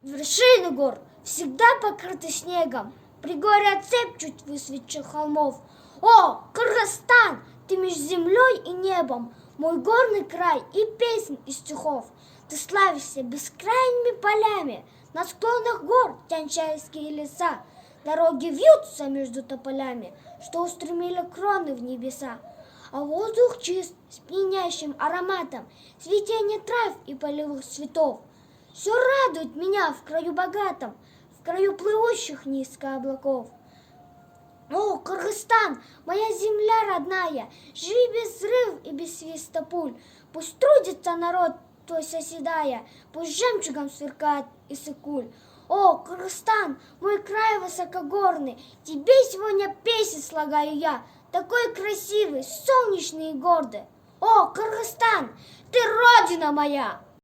Вершины гор всегда покрыты снегом, пригорья цепь чуть высветших холмов. О, Кыргызстан, ты меж землей и небом, мой горный край и песнь из стихов. Ты славишься бескрайними полями, на склонах гор тянчайские леса. Дороги вьются между тополями, что устремили кроны в небеса. А воздух чист, с пьянящим ароматом, цветение трав и полевых цветов. Все радует меня в краю богатом, в краю плывущих низко облаков. О, Кыргызстан, моя земля родная, живи без взрыв и без свиста пуль. Пусть трудится народ твой соседая, пусть жемчугом сверкает Иссык-Куль. О, Кыргызстан, мой край высокогорный, тебе сегодня песни слагаю я, такой красивый, солнечный и гордый. О, Кыргызстан, ты родина моя!